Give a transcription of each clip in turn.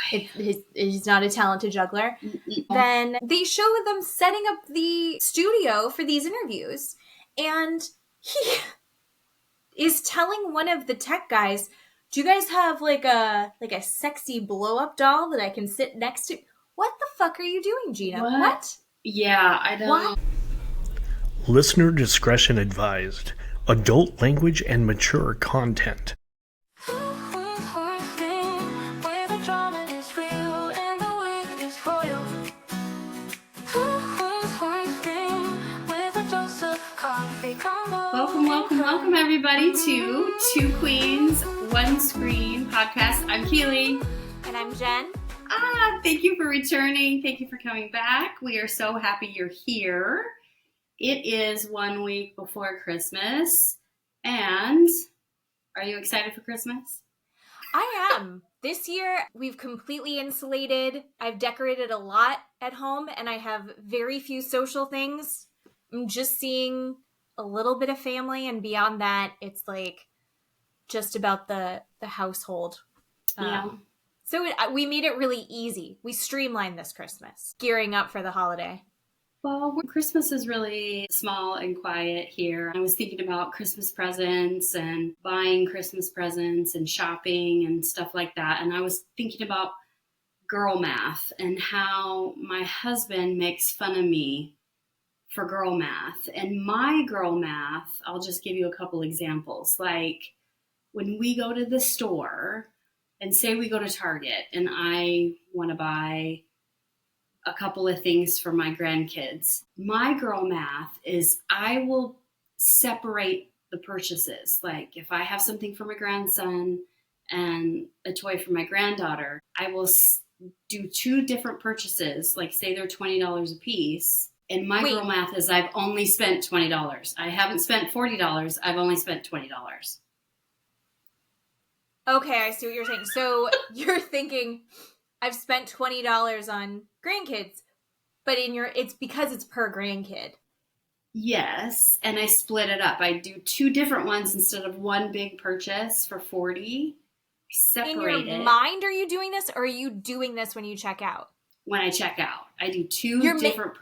He's not a talented juggler. Mm-mm. Then they show them setting up the studio for these interviews, and he is telling one of the tech guys, "Do you guys have like a sexy blow up doll that I can sit next to?" What the fuck are you doing, Gino? What? Yeah, I don't. What? Listener discretion advised. Adult language and mature content. Welcome everybody to Two Queens, One Screen podcast. I'm Keeley. And I'm Jen. Thank you for returning. Thank you for coming back. We are so happy you're here. It is 1 week before Christmas. And are you excited for Christmas? I am. This year, we've completely insulated. I've decorated a lot at home, and I have very few social things. I'm just seeing a little bit of family, and beyond that, it's like just about the household. Yeah. So we made it really easy. We streamlined this Christmas, gearing up for the holiday. Well, Christmas is really small and quiet here. I was thinking about Christmas presents and buying Christmas presents and shopping and stuff like that. And I was thinking about girl math and how my husband makes fun of me for girl math. And my girl math, I'll just give you a couple examples. Like when we go to the store and say we go to Target and I want to buy a couple of things for my grandkids. My girl math is I will separate the purchases. Like if I have something for my grandson and a toy for my granddaughter, I will do two different purchases. Like say they're $20 a piece. And my girl math is I've only spent $20. I haven't spent $40. I've only spent $20. Okay, I see what you're saying. So you're thinking I've spent $20 on grandkids, but it's because it's per grandkid. Yes, and I split it up. I do two different ones instead of one big purchase for $40. Separate In your mind, are you doing this, or are you doing this when you check out? When I check out, I do two different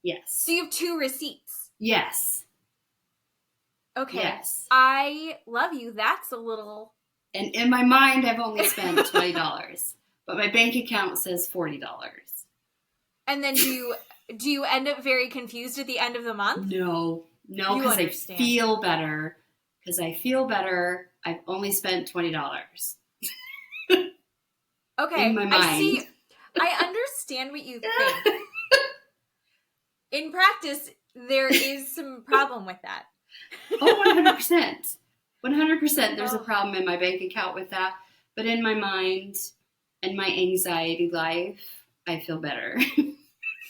Yes. So you have two receipts. Yes. Okay. Yes. I love you. That's a little. And in my mind, I've only spent $20. But my bank account says $40. And then do you end up very confused at the end of the month? No, because I feel better. Because I feel better. I've only spent $20. Okay, in my mind. I understand what you think. In practice, there is some problem with that. Oh, 100%. 100%. There's a problem in my bank account with that. But in my mind and my anxiety life, I feel better.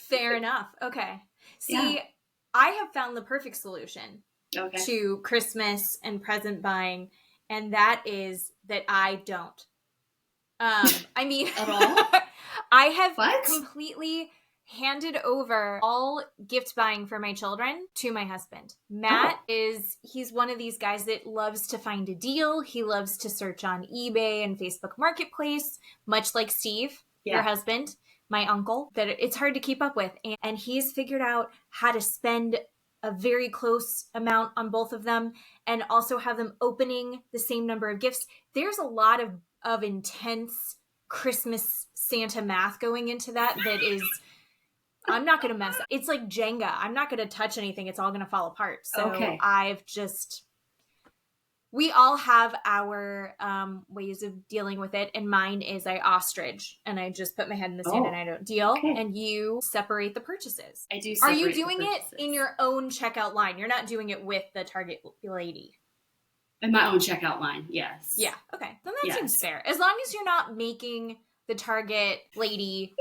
Fair enough. Okay. See, yeah. I have found the perfect solution to Christmas and present buying, and that is that I don't. I mean, at all? I have completely handed over all gift buying for my children to my husband. Matt he's one of these guys that loves to find a deal. He loves to search on eBay and Facebook Marketplace, much like Steve, your husband, my uncle, that it's hard to keep up with. And he's figured out how to spend a very close amount on both of them and also have them opening the same number of gifts. There's a lot of intense Christmas Santa math going into that is... I'm not going to mess up. It's like Jenga. I'm not going to touch anything. It's all going to fall apart. So we all have our ways of dealing with it. And mine is I ostrich and I just put my head in the sand and I don't deal. Okay. And you separate the purchases. I do. Are you doing it in your own checkout line? You're not doing it with the Target lady. In my own checkout line. Yes. Yeah. Okay. Then that seems fair. As long as you're not making the Target lady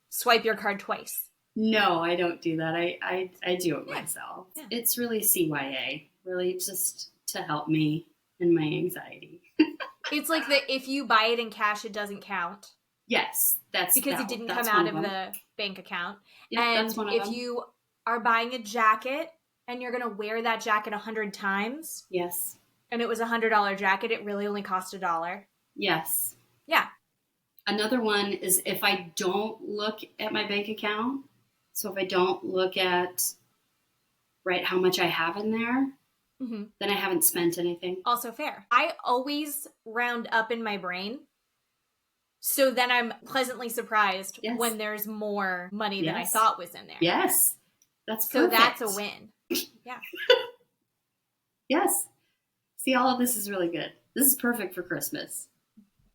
swipe your card twice. No, I don't do that. I do it myself. Yeah. It's really CYA, really just to help me in my anxiety. It's like that if you buy it in cash, it doesn't count. Yes, that's because it didn't come out of the bank account. Yeah, and that's one of if them. You are buying a jacket and you're going to wear that jacket 100 times. Yes. And it was $100 jacket, it really only cost $1. Yes. Yeah. Another one is if I don't look at my bank account. So if I don't look at, right, how much I have in there, then I haven't spent anything. Also fair. I always round up in my brain. So then I'm pleasantly surprised when there's more money than I thought was in there. Yes. That's perfect. So that's a win. Yeah. Yes. See, all of this is really good. This is perfect for Christmas.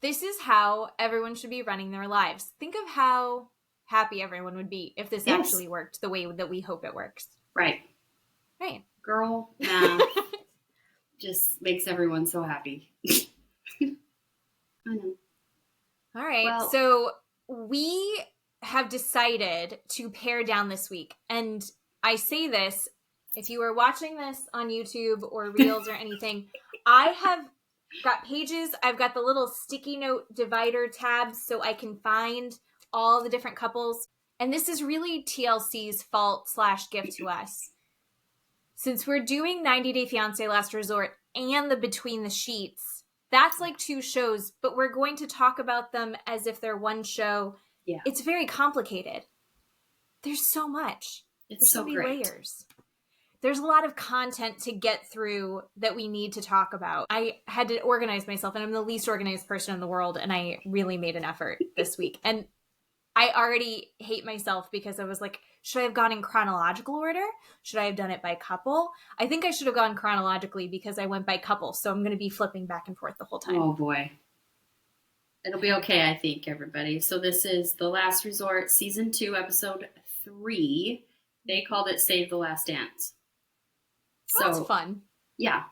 This is how everyone should be running their lives. Think of how happy everyone would be if this actually worked the way that we hope it works. Right. Right. Girl math just makes everyone so happy. I know. All right. Well, so we have decided to pare down this week. And I say this, if you are watching this on YouTube or Reels or anything, I have got pages. I've got the little sticky note divider tabs so I can find all the different couples. And this is really TLC's fault / gift to us. Since we're doing 90 Day Fiancé Last Resort and the Between the Sheets, that's like 2 shows, but we're going to talk about them as if they're one show. Yeah. It's very complicated. There's so much. There's so many layers. There's a lot of content to get through that we need to talk about. I had to organize myself, and I'm the least organized person in the world, and I really made an effort this week. And I already hate myself because I was like, should I have gone in chronological order? Should I have done it by couple? I think I should have gone chronologically because I went by couple. So I'm going to be flipping back and forth the whole time. Oh, boy. It'll be okay, I think, everybody. So this is The Last Resort, Season 2, Episode 3. They called it Save the Last Dance. So that's fun. Yeah.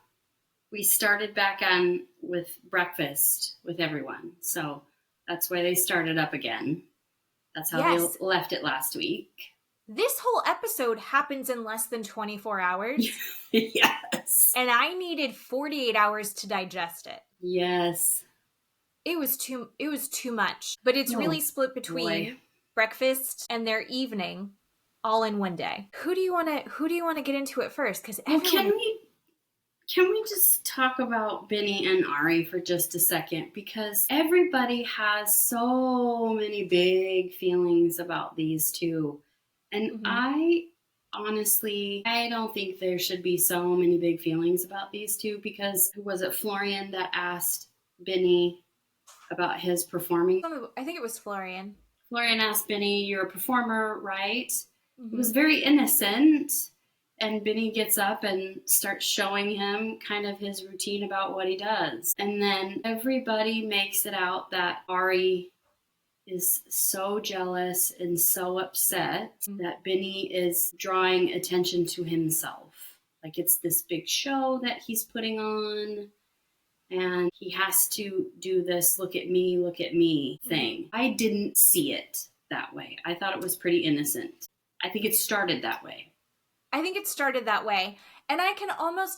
We started back on with breakfast with everyone. So that's why they started up again. That's how they left it last week. This whole episode happens in less than 24 hours. Yes. And I needed 48 hours to digest it. Yes. It was too much. But it's really split between breakfast and their evening all in one day. Who do you want to get into it first? Cuz everyone Can we just talk about Benny and Ari for just a second? Because everybody has so many big feelings about these two. And I honestly don't think there should be so many big feelings about these two because was it Florian that asked Benny about his performing? I think it was Florian. Florian asked Benny, "You're a performer, right?" It was very innocent. And Benny gets up and starts showing him kind of his routine about what he does. And then everybody makes it out that Ari is so jealous and so upset that Benny is drawing attention to himself. Like it's this big show that he's putting on. And he has to do this look at me thing. I didn't see it that way. I thought it was pretty innocent. I think it started that way. And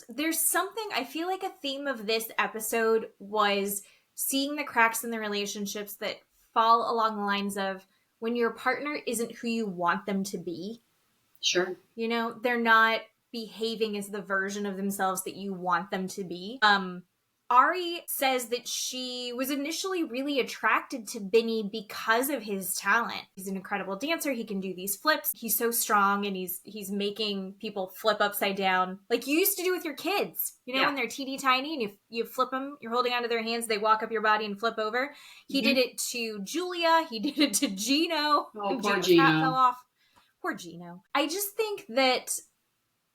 there's something, I feel like a theme of this episode was seeing the cracks in the relationships that fall along the lines of when your partner isn't who you want them to be. Sure. You know, they're not behaving as the version of themselves that you want them to be. Ari says that she was initially really attracted to Benny because of his talent. He's an incredible dancer. He can do these flips. He's so strong and he's making people flip upside down like you used to do with your kids. You know, when they're teeny tiny and you flip them, you're holding onto their hands, they walk up your body and flip over. He did it to Julia. He did it to Gino. Oh, poor Gino. Hat fell off. Poor Gino. I just think that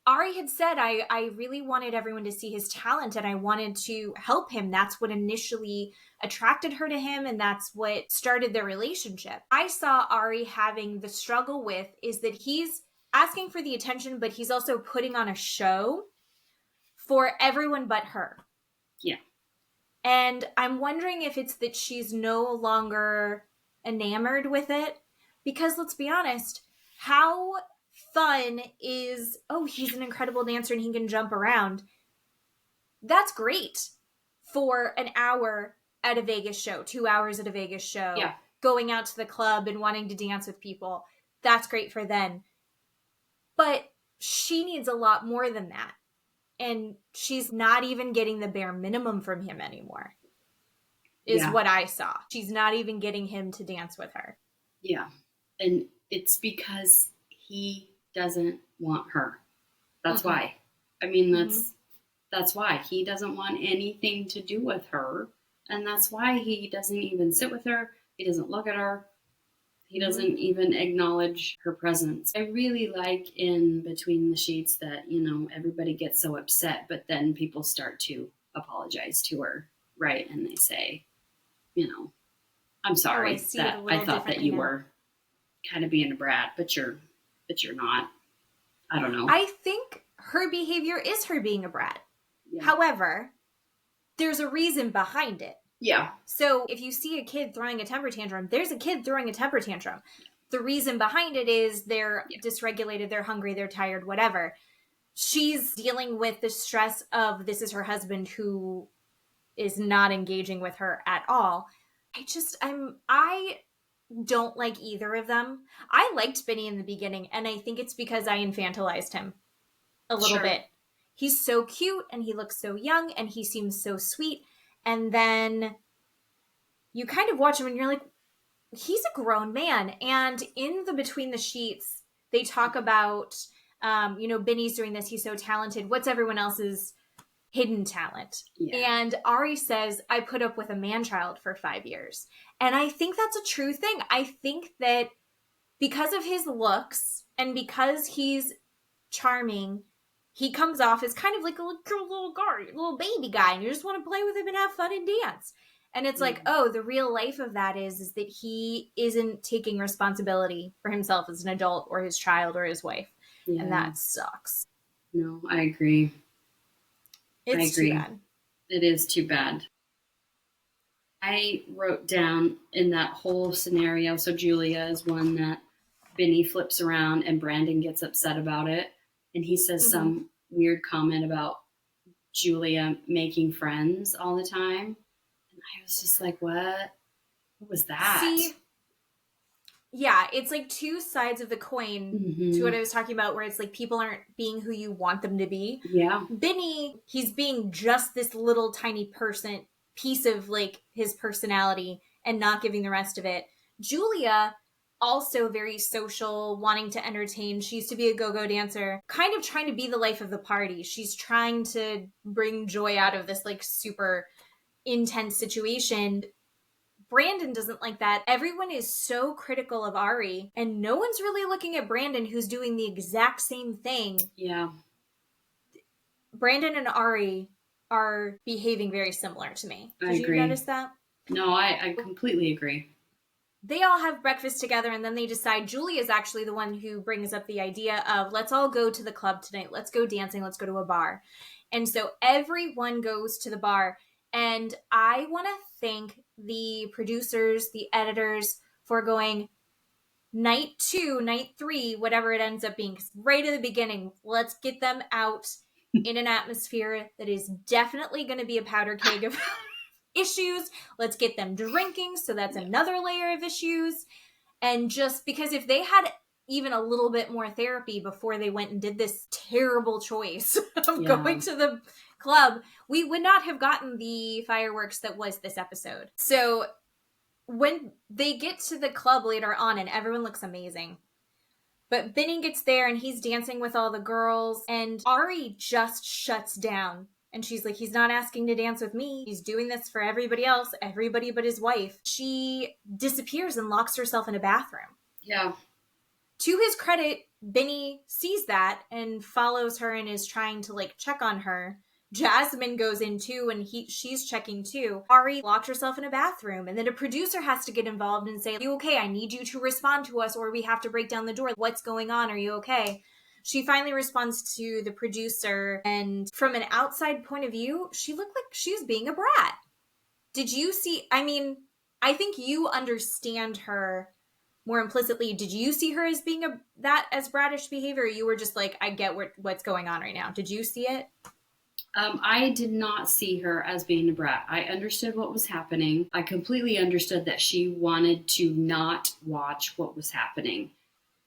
Ari had said, I really wanted everyone to see his talent and I wanted to help him. That's what initially attracted her to him and that's what started their relationship. I saw Ari having the struggle with is that he's asking for the attention, but he's also putting on a show for everyone but her. Yeah. And I'm wondering if it's that she's no longer enamored with it. Because let's be honest, how fun is, he's an incredible dancer and he can jump around. That's great for an hour at a Vegas show, 2 hours at a Vegas show, going out to the club and wanting to dance with people. That's great for then. But she needs a lot more than that. And she's not even getting the bare minimum from him anymore. is what I saw. She's not even getting him to dance with her. Yeah. And it's because he doesn't want her. That's why. I mean, that's why. He doesn't want anything to do with her. And that's why he doesn't even sit with her. He doesn't look at her. He doesn't even acknowledge her presence. I really like in Between the Sheets that, you know, everybody gets so upset, but then people start to apologize to her, right? And they say, you know, I'm sorry that I thought that you were kind of being a brat, but you're not. I don't know. I think her behavior is her being a brat. Yeah. However, there's a reason behind it. Yeah. So if you see a kid throwing a temper tantrum, there's a kid throwing a temper tantrum. The reason behind it is they're dysregulated, they're hungry, they're tired, whatever. She's dealing with the stress of this is her husband who is not engaging with her at all. I don't like either of them. I liked Benny in the beginning, and I think it's because I infantilized him a little bit. He's so cute, and he looks so young, and he seems so sweet. And then you kind of watch him, and you're like, he's a grown man. And in the Between the Sheets, they talk about, Benny's doing this. He's so talented. What's everyone else's hidden talent? Yeah. And Ari says, I put up with a man-child for 5 years. And I think that's a true thing. I think that because of his looks and because he's charming, he comes off as kind of like a little guy, little baby guy, and you just want to play with him and have fun and dance. And it's like, oh, the real life of that is that he isn't taking responsibility for himself as an adult or his child or his wife. Yeah. And that sucks. No, I agree. It's too bad. It is too bad. I wrote down in that whole scenario, so Julia is one that Benny flips around and Brandon gets upset about it. And he says some weird comment about Julia making friends all the time. And I was just like, what? What was that? See, yeah, it's like two sides of the coin to what I was talking about, where it's like people aren't being who you want them to be. Yeah. Benny, he's being just this little tiny piece of like his personality and not giving the rest of it. Julia, also very social, wanting to entertain. She used to be a go-go dancer, kind of trying to be the life of the party. She's trying to bring joy out of this like super intense situation. Brandon doesn't like that. Everyone is so critical of Ari, and no one's really looking at Brandon, who's doing the exact same thing. Yeah. Brandon and Ari are behaving very similar to me. Did you notice that? No, I completely agree. They all have breakfast together, and then they decide Julie is actually the one who brings up the idea of, let's all go to the club tonight. Let's go dancing. Let's go to a bar. And so everyone goes to the bar. And I want to thank the producers, the editors for going night 2, night 3, whatever it ends up being. 'Cause right at the beginning, let's get them out in an atmosphere that is definitely going to be a powder keg of issues. Let's get them drinking. So that's another layer of issues. And just because if they had even a little bit more therapy before they went and did this terrible choice of going to the club, we would not have gotten the fireworks that was this episode. So when they get to the club later on, and everyone looks amazing, but Benny gets there and he's dancing with all the girls, and Ari just shuts down. And she's like, he's not asking to dance with me. He's doing this for everybody else, everybody but his wife. She disappears and locks herself in a bathroom. Yeah. To his credit, Benny sees that and follows her and is trying to like check on her. Jasmine goes in too, and she's checking too. Ari locked herself in a bathroom, and then a producer has to get involved and say, are you okay? I need you to respond to us, or we have to break down the door. What's going on? Are you okay? She finally responds to the producer, and from an outside point of view, she looked like she was being a brat. Did you see? I mean, I think you understand her more implicitly. Did you see her as being as bratish behavior, or you were just like, I get what's going on right now? Did you see it? I did not see her as being a brat. I understood what was happening. I completely understood that she wanted to not watch what was happening.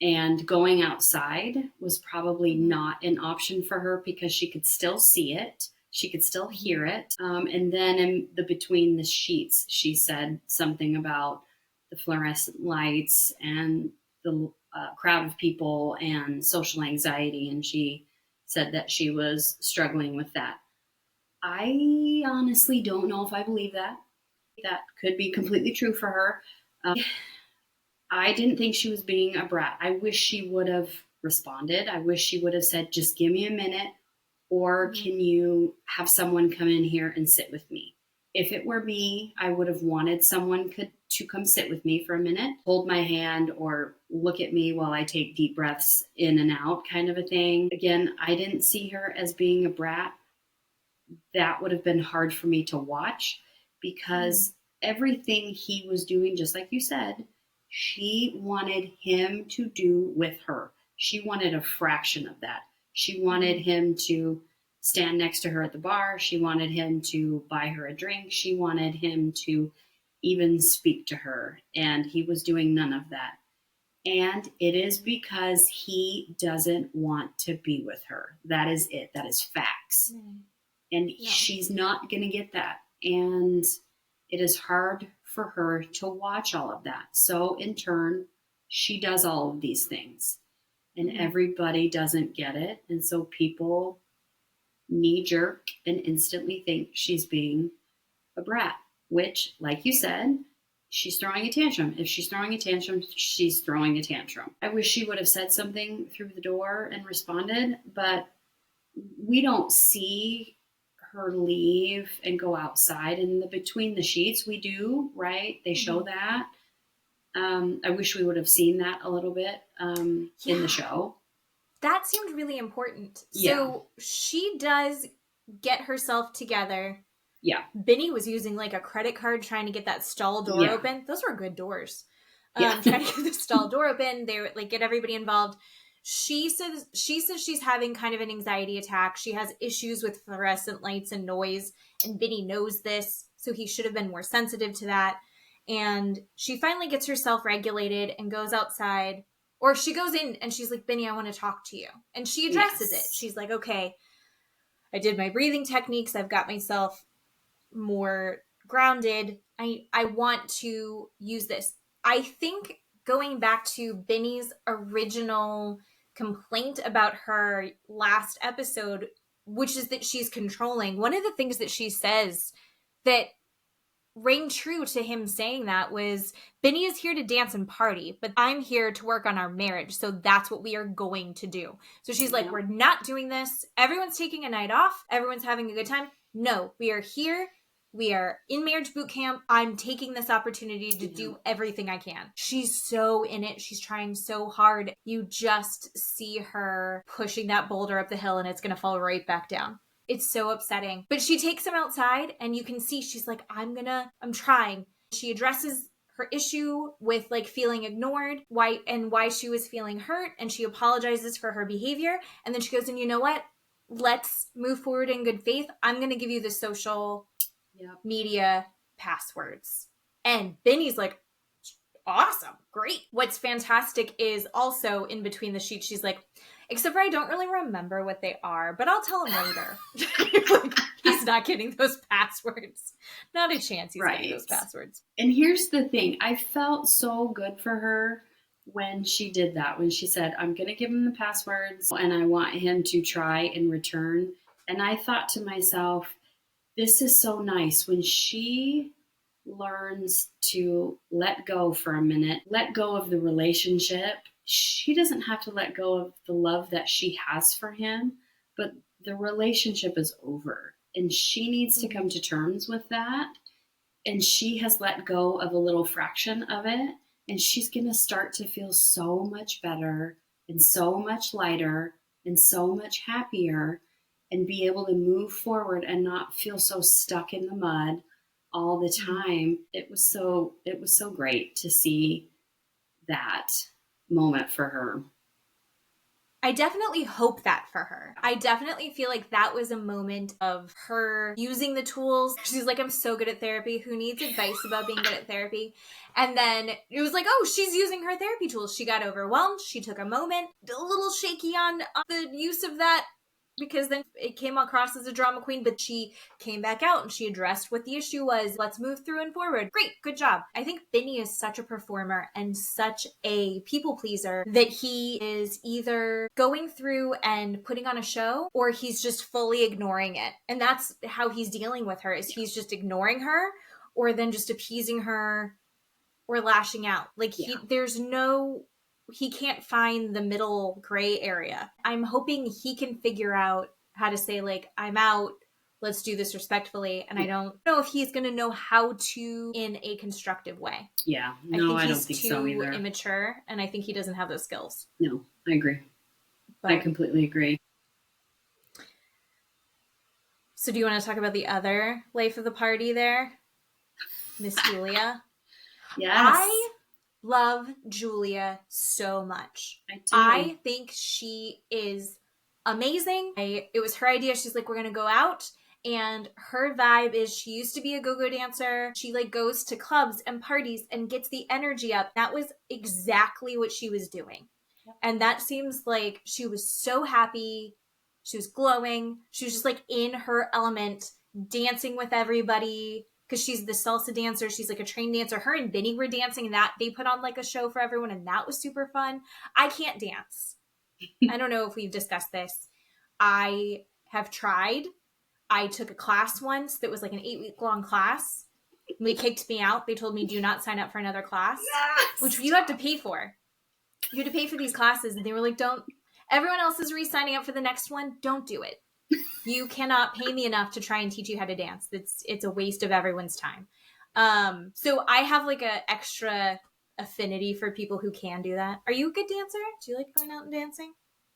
And going outside was probably not an option for her because she could still see it. she could still hear it. And then in the between the sheets, she said something about the fluorescent lights and the crowd of people and social anxiety. And she said that she was struggling with that. I honestly don't know if I believe that. That could be completely true for her. I didn't think she was being a brat. I wish she would have responded. I wish she would have said, just give me a minute, or can you have someone come in here and sit with me? If it were me, I would have wanted someone to come sit with me for a minute, hold my hand, or look at me while I take deep breaths in and out, kind of a thing. Again, I didn't see her as being a brat. That would have been hard for me to watch because everything he was doing, just like you said, she wanted him to do with her. She wanted a fraction of that. She wanted him to stand next to her at the bar. She wanted him to buy her a drink. She wanted him to even speak to her. And he was doing none of that. And it is because he doesn't want to be with her. That is it. That is facts. And she's not going to get that. And it is hard for her to watch all of that. So in turn, she does all of these things. And everybody doesn't get it. And so people knee jerk and instantly think she's being a brat, which, like you said, she's throwing a tantrum. If she's throwing a tantrum, she's throwing a tantrum. I wish she would have said something through the door and responded, but we don't see her leave and go outside in the between the sheets. We do, right? They show that. I wish we would have seen that a little bit in the show. That seemed really important. So she does get herself together. Yeah. Benny was using like a credit card trying to get that stall door open. Those were good doors. Trying to get the stall door open. They like get everybody involved. She says she's having kind of an anxiety attack. She has issues with fluorescent lights and noise, and Benny knows this, so he should have been more sensitive to that. And she finally gets herself regulated and goes outside, or she goes in and she's like, Benny, I want to talk to you. And she addresses it. She's like, okay, I did my breathing techniques. I've got myself more grounded. I want to use this. I think going back to Benny's original complaint about her last episode, which is that she's controlling, one of the things that she says that rang true to him saying that was, Benny is here to dance and party, but I'm here to work on our marriage. So that's what we are going to do. So she's like, we're not doing this. Everyone's taking a night off. Everyone's having a good time. No, we are here. We are in marriage boot camp. I'm taking this opportunity to do everything I can. She's so in it. She's trying so hard. You just see her pushing that boulder up the hill and it's going to fall right back down. It's so upsetting. But she takes him outside and you can see she's like, I'm trying. She addresses her issue with like feeling ignored, why she was feeling hurt, and she apologizes for her behavior. And then she goes, and you know what? Let's move forward in good faith. I'm going to give you the social media passwords. And Benny's like, awesome, great. What's fantastic is also in between the sheets, she's like, except for I don't really remember what they are, but I'll tell him later. Like, he's not getting those passwords. Not a chance he's getting those passwords. And here's the thing. I felt so good for her when she did that, when she said, I'm going to give him the passwords and I want him to try and return. And I thought to myself, this is so nice. When she learns to let go for a minute, let go of the relationship, she doesn't have to let go of the love that she has for him, but the relationship is over and she needs to come to terms with that. And she has let go of a little fraction of it, and she's going to start to feel so much better and so much lighter and so much happier, and be able to move forward and not feel so stuck in the mud all the time. It was so great to see that moment for her. I definitely hope that for her. I definitely feel like that was a moment of her using the tools. She's like, I'm so good at therapy. Who needs advice about being good at therapy? And then it was like, oh, she's using her therapy tools. She got overwhelmed. She took a moment, a little shaky on the use of that because then it came across as a drama queen, but she came back out and she addressed what the issue was. Let's move through and forward. Great, good job. I think Vinny is such a performer and such a people pleaser that he is either going through and putting on a show or he's just fully ignoring it. And that's how he's dealing with her, is he's just ignoring her or then just appeasing her or lashing out. Like he can't find the middle gray area. I'm hoping he can figure out how to say, like, I'm out, let's do this respectfully. And I don't know if he's going to know how to in a constructive way. Yeah, no, I don't think so either. He's too immature, and I think he doesn't have those skills. No, I agree. But I completely agree. So do you want to talk about the other life of the party there? Miss Julia? Yes. I love Julia so much. I do. I think she is amazing. It was her idea. She's like, we're going to go out. And her vibe is she used to be a go-go dancer. She like goes to clubs and parties and gets the energy up. That was exactly what she was doing. Yep. And that seems like she was so happy. She was glowing. She was just like in her element, dancing with everybody. Because she's the salsa dancer. She's like a trained dancer. Her and Vinny were dancing, and that they put on like a show for everyone, and that was super fun. I can't dance. I don't know if we've discussed this. I have tried. I took a class once that was like an 8-week long class. They kicked me out. They told me, do not sign up for another class, which you have to pay for. You have to pay for these classes. And they were like, don't. Everyone else is re-signing up for the next one. Don't do it. You cannot pay me enough to try and teach you how to dance. It's a waste of everyone's time. So I have like a extra affinity for people who can do that. Are you a good dancer? Do you like going out and dancing?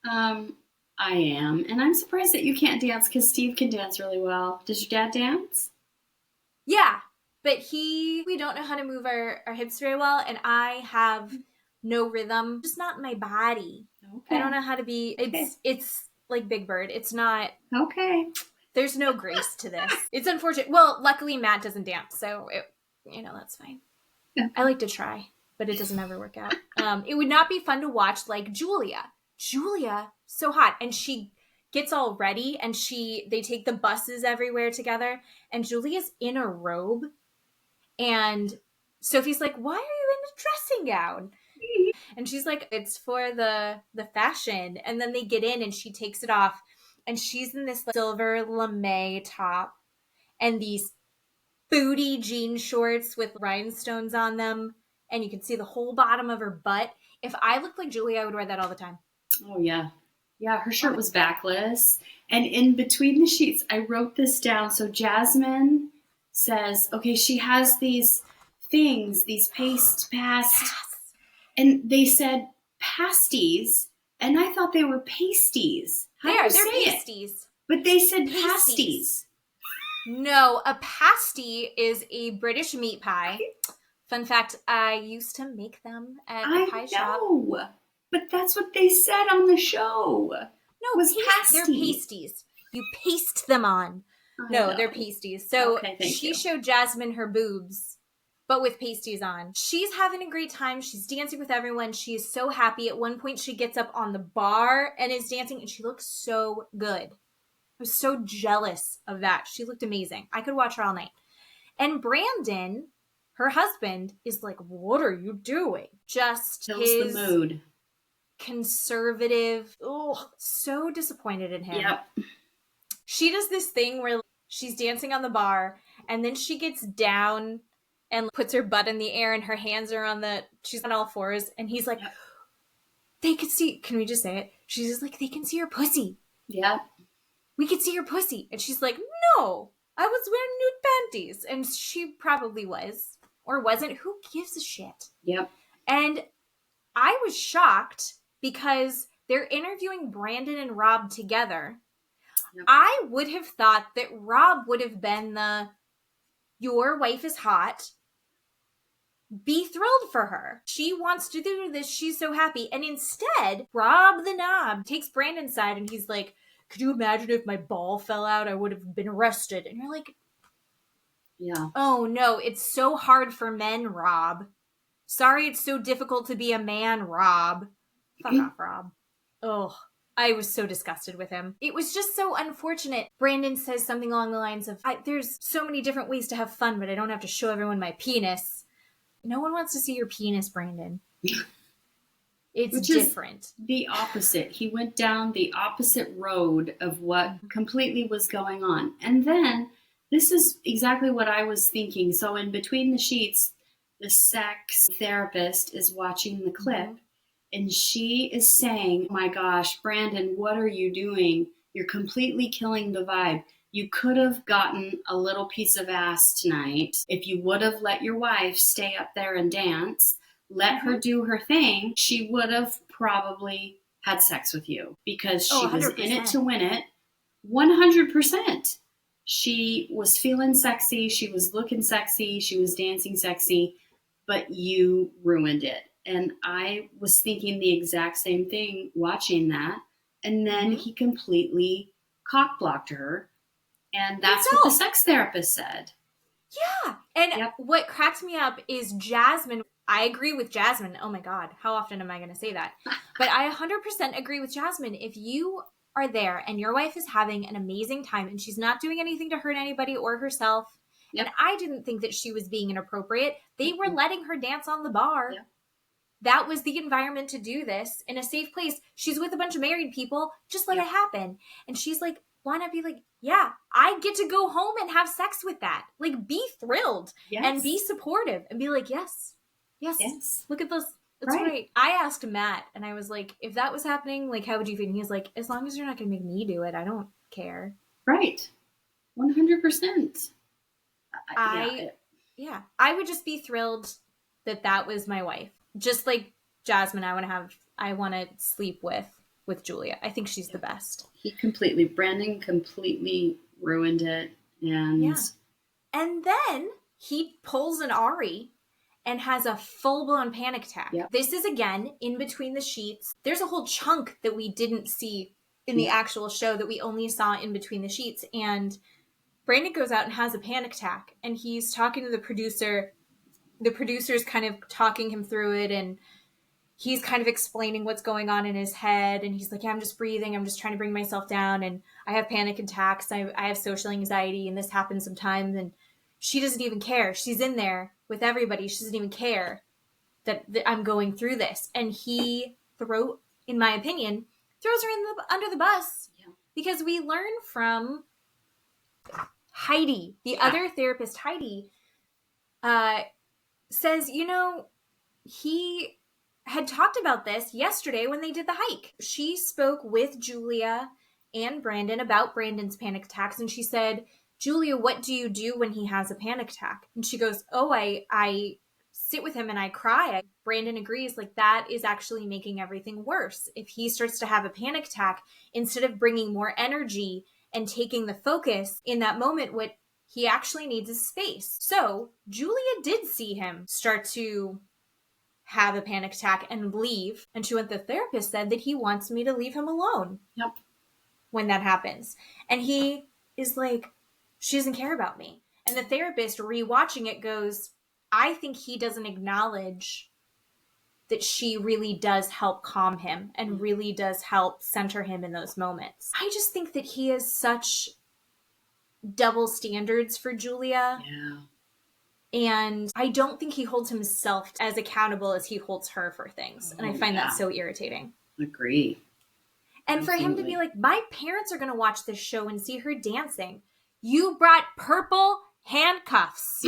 I am. And I'm surprised that you can't dance because Steve can dance really well. Does your dad dance? Yeah, but we don't know how to move our hips very well. And I have no rhythm, just not in my body. Okay. I don't know how to be, it's like Big Bird. It's not. Okay. There's no grace to this. It's unfortunate. Well, luckily Matt doesn't dance, so that's fine. Yeah. I like to try, but it doesn't ever work out. It would not be fun to watch like Julia. Julia, so hot. And she gets all ready and they take the buses everywhere together. And Julia's in a robe. And Sophie's like, why are you in a dressing gown? And she's like, it's for the fashion. And then they get in and she takes it off. And she's in this silver lame top and these booty jean shorts with rhinestones on them. And you can see the whole bottom of her butt. If I looked like Julia, I would wear that all the time. Oh, yeah. Yeah, her shirt was backless. And in between the sheets, I wrote this down. So Jasmine says, okay, she has these things, these paste. And they said pasties, and I thought they were pasties. They're pasties. But they said pasties. No, a pasty is a British meat pie. Fun fact, I used to make them at a pie shop. But that's what they said on the show. No, they're pasties. You paste them on. They're pasties. So she showed Jasmine her boobs, but with pasties on. She's having a great time. She's dancing with everyone. She is so happy. At one point, she gets up on the bar and is dancing, and she looks so good. I was so jealous of that. She looked amazing. I could watch her all night. And Brandon, her husband, is like, what are you doing? Just kills the mood. Conservative. Oh, so disappointed in him. Yep. She does this thing where she's dancing on the bar, and then she gets down and puts her butt in the air, and her hands are she's on all fours, and he's like, they could see, can we just say it? She's just like, they can see your pussy. Yeah. We could see your pussy. And she's like, no, I was wearing nude panties. And she probably was, or wasn't. Who gives a shit? Yep. And I was shocked because they're interviewing Brandon and Rob together. Yep. I would have thought that Rob would have been your wife is hot. Be thrilled for her. She wants to do this. She's so happy. And instead, Rob the knob takes Brandon's side and he's like, could you imagine if my ball fell out? I would have been arrested. And you're like, yeah. Oh no, it's so hard for men, Rob. Sorry it's so difficult to be a man, Rob. Fuck off, Rob. Oh. I was so disgusted with him. It was just so unfortunate. Brandon says something along the lines of, there's so many different ways to have fun, but I don't have to show everyone my penis. No one wants to see your penis, Brandon. It's Which different. Is the opposite. He went down the opposite road of what completely was going on. And then this is exactly what I was thinking. So in between the sheets, the sex therapist is watching the clip and she is saying, oh my gosh, Brandon, what are you doing? You're completely killing the vibe. You could have gotten a little piece of ass tonight if you would have let your wife stay up there and dance. Let her do her thing. She would have probably had sex with you because she was in it to win it. 100%. She was feeling sexy. She was looking sexy. She was dancing sexy, but you ruined it. And I was thinking the exact same thing watching that. And then he completely cock blocked her. And that's what the sex therapist said. Yeah. And what cracked me up is Jasmine. I agree with Jasmine. Oh my God. How often am I going to say that? But I 100% agree with Jasmine. If you are there and your wife is having an amazing time and she's not doing anything to hurt anybody or herself, and I didn't think that she was being inappropriate. They were letting her dance on the bar. Yep. That was the environment to do this in a safe place. She's with a bunch of married people. Just let it happen. And she's like, why not be like, yeah, I get to go home and have sex with that. Like, be thrilled and be supportive and be like, yes, look at those. That's right. I asked Matt and I was like, if that was happening, like, how would you feel? And he's like, as long as you're not going to make me do it, I don't care. Right. 100%. I would just be thrilled that was my wife. Just like Jasmine, I want to sleep with Julia. I think she's the best. Brandon completely ruined it. And then he pulls an Ari and has a full-blown panic attack. Yep. This is, again, in between the sheets. There's a whole chunk that we didn't see in the actual show that we only saw in between the sheets. And Brandon goes out and has a panic attack. And he's talking to the producer. The producer's kind of talking him through it. And he's kind of explaining what's going on in his head. And he's like, yeah, I'm just breathing. I'm just trying to bring myself down. And I have panic attacks. I have social anxiety. And this happens sometimes. And she doesn't even care. She's in there with everybody. She doesn't even care that I'm going through this. And he, in my opinion, throws her under the bus. Yeah. Because we learn from Heidi, the other therapist, Heidi, says, he had talked about this yesterday when they did the hike. She spoke with Julia and Brandon about Brandon's panic attacks. And she said, Julia, what do you do when he has a panic attack? And she goes, I sit with him and I cry. Brandon agrees, like, that is actually making everything worse. If he starts to have a panic attack, instead of bringing more energy and taking the focus in that moment, what he actually needs is space. So Julia did see him start to have a panic attack and leave. And she went, the therapist said that he wants me to leave him alone. Yep. When that happens. And he is like, she doesn't care about me. And the therapist, rewatching it, goes, I think he doesn't acknowledge that she really does help calm him and really does help center him in those moments. I just think that he has such double standards for Julia. Yeah. And I don't think he holds himself as accountable as he holds her for things. And I find that so irritating. Agree. And Absolutely. For him to be like, my parents are going to watch this show and see her dancing. You brought purple handcuffs.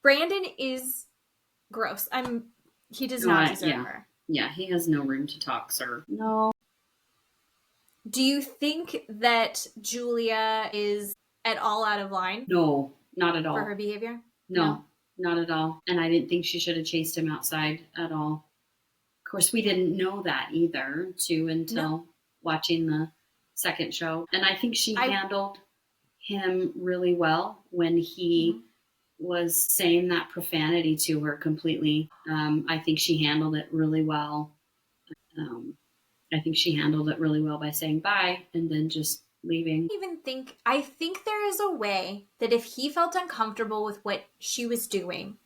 Brandon is gross. He does not deserve her. Yeah, he has no room to talk, sir. No. Do you think that Julia is at all out of line? No, not at all. For her behavior? No, not at all. And I didn't think she should have chased him outside at all. Of course, we didn't know that either, until watching the second show. And I think she handled him really well when he was saying that profanity to her completely. I think she handled it really well. I think she handled it really well by saying bye and then just leaving. I think there is a way that if he felt uncomfortable with what she was doing,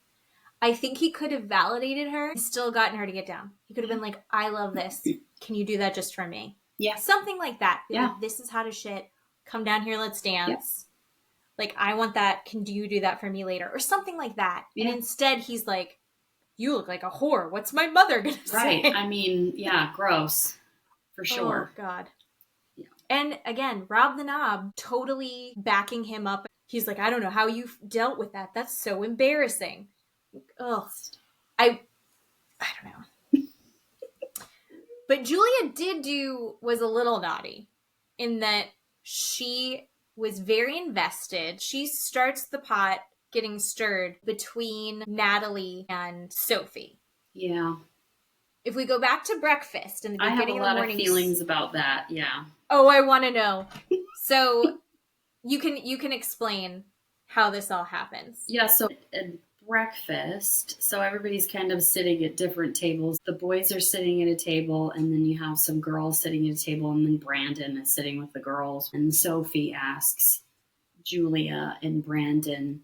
I think he could have validated her and still gotten her to get down. He could have been like, I love this. Can you do that just for me? Yeah. Something like that. Yeah. Like, this is how to shit. Come down here, let's dance. Yep. Like, I want that. Can you do that for me later? Or something like that. Yeah. And instead, he's like, you look like a whore. What's my mother going to say? Right. I mean, yeah, gross. For sure. Oh, God. Yeah. And again, Rob the Knob totally backing him up. He's like, I don't know how you dealt with that. That's so embarrassing. Ugh. I don't know. But Julia was a little naughty in that she was very invested. She starts the pot getting stirred between Natalie and Sophie. Yeah. If we go back to breakfast in the beginning of the morning. I have a lot of feelings about that. Yeah. Oh, I want to know. So you can explain how this all happens. Yeah. So at breakfast, so everybody's kind of sitting at different tables. The boys are sitting at a table, and then you have some girls sitting at a table, and then Brandon is sitting with the girls. And Sophie asks Julia and Brandon,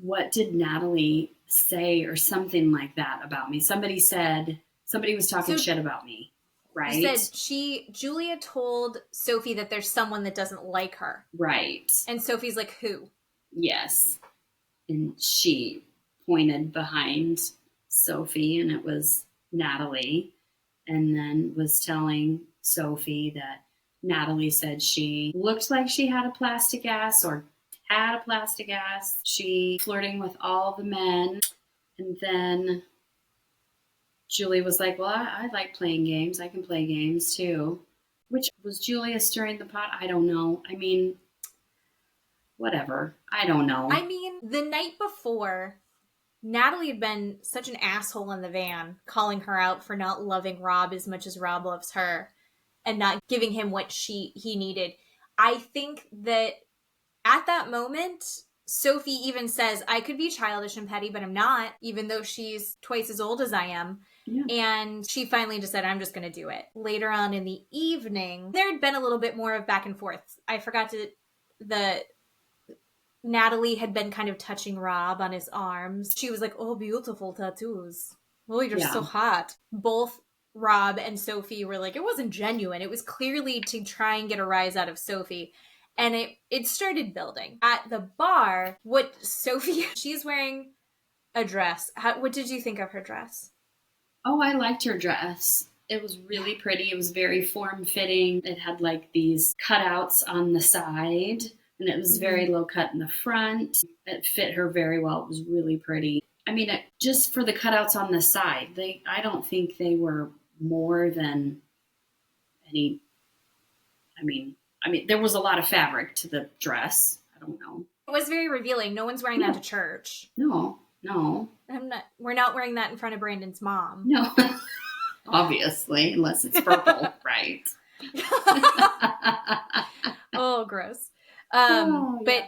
what did Natalie say or something like that about me? Somebody was talking shit about me, right? You said Julia told Sophie that there's someone that doesn't like her. Right. And Sophie's like, who? Yes. And she pointed behind Sophie, and it was Natalie, and then was telling Sophie that Natalie said she looked like she had a plastic ass or had a plastic ass. She flirting with all the men. And then Julie was like, well, I like playing games. I can play games too. Which was Julia stirring the pot? I don't know. I mean, whatever. I don't know. I mean, the night before, Natalie had been such an asshole in the van, calling her out for not loving Rob as much as Rob loves her and not giving him what he needed. I think that at that moment, Sophie even says, I could be childish and petty, but I'm not, even though she's twice as old as I am. Yeah. And she finally just said, I'm just going to do it. Later on in the evening, there had been a little bit more of back and forth. I forgot Natalie had been kind of touching Rob on his arms. She was like, oh, beautiful tattoos. Oh, you're so hot. Both Rob and Sophie were like, it wasn't genuine. It was clearly to try and get a rise out of Sophie. And it started building. At the bar, she's wearing a dress. What did you think of her dress? Oh, I liked her dress. It was really pretty. It was very form-fitting. It had like these cutouts on the side, and it was very low cut in the front. It fit her very well. It was really pretty. I mean, just for the cutouts on the side, I don't think they were more than any. I mean, there was a lot of fabric to the dress. I don't know. It was very revealing. No one's wearing that to church. No. We're not wearing that in front of Brandon's mom. No. Obviously, unless it's purple, right? Oh, gross. Yeah. But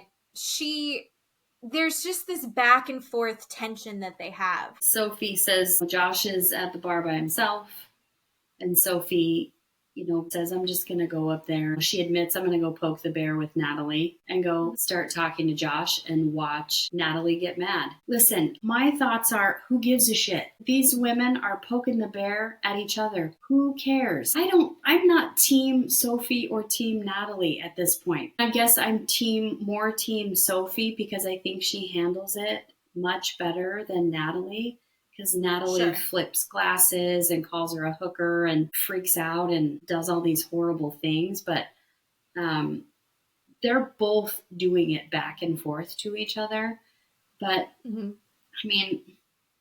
there's just this back and forth tension that they have. Sophie says Josh is at the bar by himself, and Sophie, says, I'm just going to go up there. She admits, I'm going to go poke the bear with Natalie and go start talking to Josh and watch Natalie get mad. Listen, my thoughts are, who gives a shit? These women are poking the bear at each other. Who cares? I'm not team Sophie or team Natalie at this point. I guess I'm more team Sophie because I think she handles it much better than Natalie. Because Natalie flips glasses and calls her a hooker and freaks out and does all these horrible things. But they're both doing it back and forth to each other. But, I mean,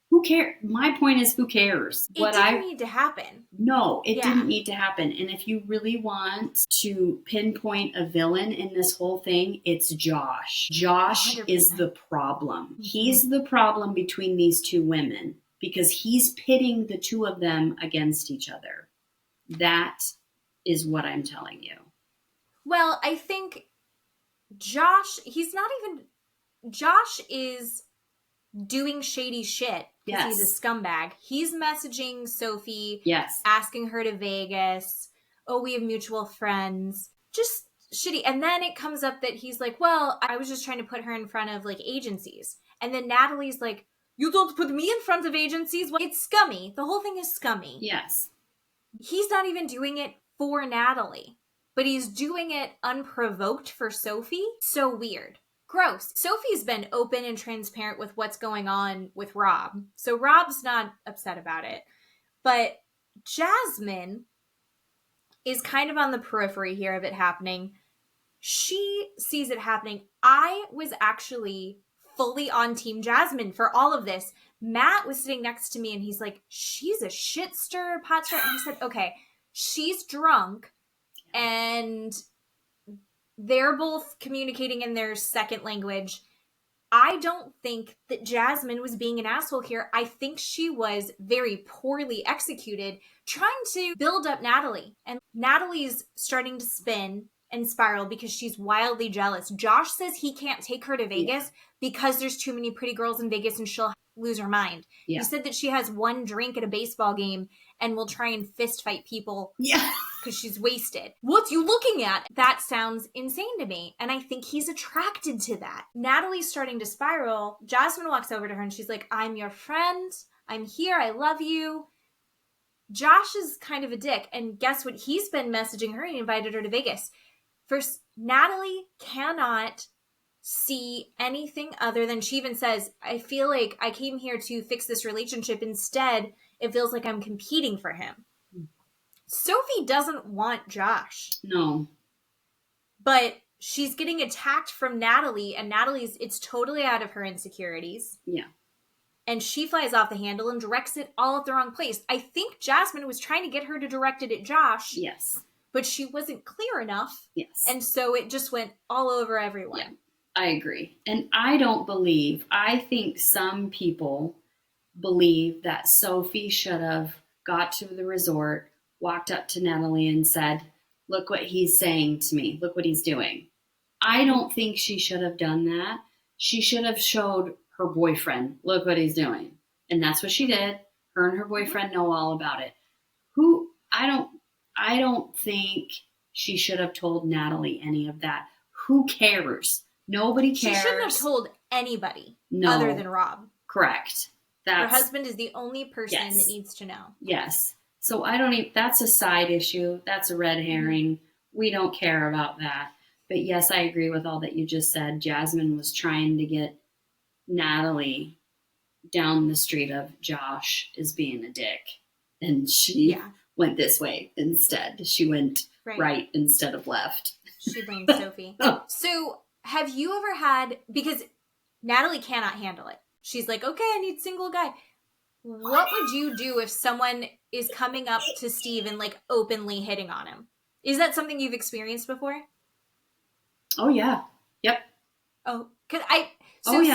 who cares? My point is, who cares? It didn't need to happen. No, it didn't need to happen. And if you really want to pinpoint a villain in this whole thing, it's Josh. Josh 100%. Is the problem. He's the problem between these two women. Because he's pitting the two of them against each other. That is what I'm telling you. Well, I think Josh is doing shady shit because he's a scumbag. He's messaging Sophie, asking her to Vegas. Oh, we have mutual friends. Just shitty. And then it comes up that he's like, well, I was just trying to put her in front of like agencies. And then Natalie's like, you don't put me in front of agencies. Well, it's scummy. The whole thing is scummy. Yes. He's not even doing it for Natalie, but he's doing it unprovoked for Sophie. So weird. Gross. Sophie's been open and transparent with what's going on with Rob. So Rob's not upset about it. But Jasmine is kind of on the periphery here of it happening. She sees it happening. I was actually fully on Team Jasmine for all of this. Matt was sitting next to me and he's like, she's a shit stirrer, pot stirrer. And I said, okay, she's drunk and they're both communicating in their second language. I don't think that Jasmine was being an asshole here. I think she was very poorly executed, trying to build up Natalie. And Natalie's starting to spin and spiral because she's wildly jealous. Josh says he can't take her to Vegas because there's too many pretty girls in Vegas and she'll lose her mind. Yeah. He said that she has one drink at a baseball game and will try and fist fight people because she's wasted. What you looking at? That sounds insane to me. And I think he's attracted to that. Natalie's starting to spiral. Jasmine walks over to her and she's like, I'm your friend. I'm here. I love you. Josh is kind of a dick. And guess what? He's been messaging her and invited her to Vegas. First, Natalie cannot see anything other than, she even says, I feel like I came here to fix this relationship. Instead, it feels like I'm competing for him. Sophie doesn't want Josh. No. But she's getting attacked from Natalie, and it's totally out of her insecurities. Yeah. And she flies off the handle and directs it all at the wrong place. I think Jasmine was trying to get her to direct it at Josh. Yes. But she wasn't clear enough. Yes. And so it just went all over everyone. Yeah, I agree. And I think some people believe that Sophie should have got to the resort, walked up to Natalie and said, look what he's saying to me. Look what he's doing. I don't think she should have done that. She should have showed her boyfriend, look what he's doing. And that's what she did. Her and her boyfriend know all about it. I don't think she should have told Natalie any of that. Who cares? Nobody cares. She shouldn't have told anybody other than Rob. Correct. Her husband is the only person that needs to know. Yes. So that's a side issue. That's a red herring. We don't care about that. But yes, I agree with all that you just said. Jasmine was trying to get Natalie down the street of Josh is being a dick. And she went this way instead. She went right instead of left. She blamed Sophie. So have you ever had, because Natalie cannot handle it. She's like, okay, I need single guy. What would you do if someone is coming up to Steve and like openly hitting on him? Is that something you've experienced before? Oh, yeah. Yep. Oh,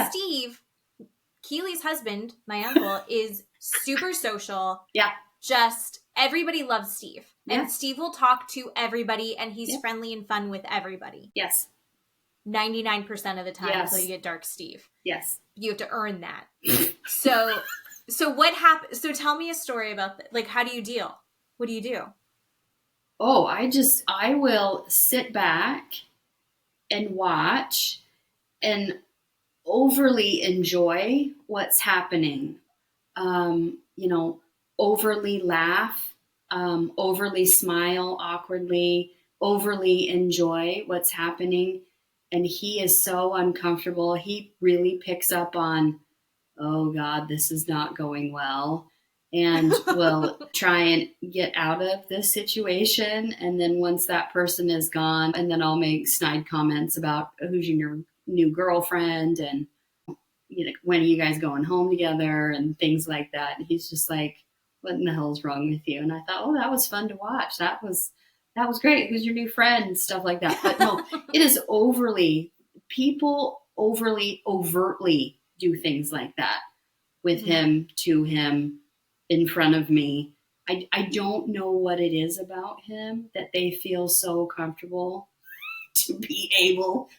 Steve, Keeley's husband, my uncle, is super social. Yeah. Just everybody loves Steve. Yeah. And Steve will talk to everybody and he's friendly and fun with everybody. Yes. 99% of the time until you get Dark Steve. Yes. You have to earn that. So what happened? So tell me a story about that. Like, how do you deal? What do you do? Oh, I will sit back and watch and overly enjoy what's happening. Overly laugh, overly smile awkwardly, overly enjoy what's happening. And he is so uncomfortable. He really picks up on, oh God, this is not going well. And will try and get out of this situation. And then once that person is gone, and then I'll make snide comments about who's your new girlfriend and when are you guys going home together and things like that. And he's just like, what in the hell is wrong with you? And I thought, oh, that was fun to watch. That was great. Who's your new friend? Stuff like that. But no, it is people overtly do things like that with him, to him, in front of me. I don't know what it is about him that they feel so comfortable to be able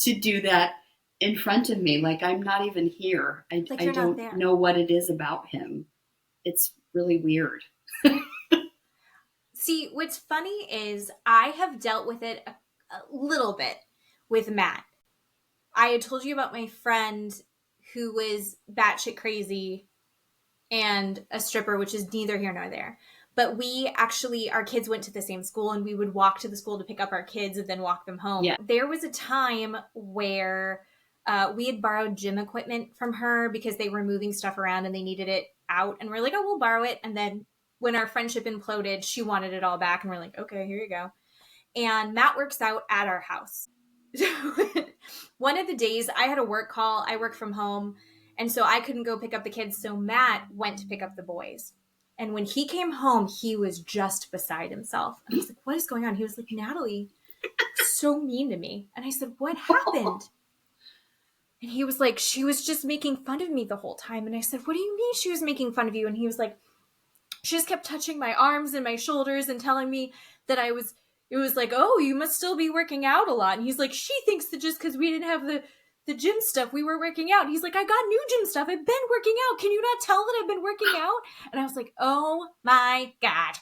to do that in front of me. Like I'm not even here. I don't know what it is about him. It's really weird. See, what's funny is I have dealt with it a little bit with Matt. I had told you about my friend who was batshit crazy and a stripper, which is neither here nor there. But we actually, our kids went to the same school, and we would walk to the school to pick up our kids and then walk them home. Yeah. There was a time where we had borrowed gym equipment from her because they were moving stuff around and they needed it out. And we're like, oh, we'll borrow it. And then when our friendship imploded, she wanted it all back. And we're like, okay, here you go. And Matt works out at our house. One of the days I had a work call. I work from home. And so I couldn't go pick up the kids. So Matt went to pick up the boys. And when he came home, he was just beside himself. And I was like, what is going on? He was like, Natalie, so mean to me. And I said, what happened? And he was like, she was just making fun of me the whole time. And I said, what do you mean she was making fun of you? And he was like, she just kept touching my arms and my shoulders and telling me that it was like, oh, you must still be working out a lot. And he's like, she thinks that just because we didn't have the gym stuff, we were working out. And he's like, I got new gym stuff. I've been working out. Can you not tell that I've been working out? And I was like, oh my God,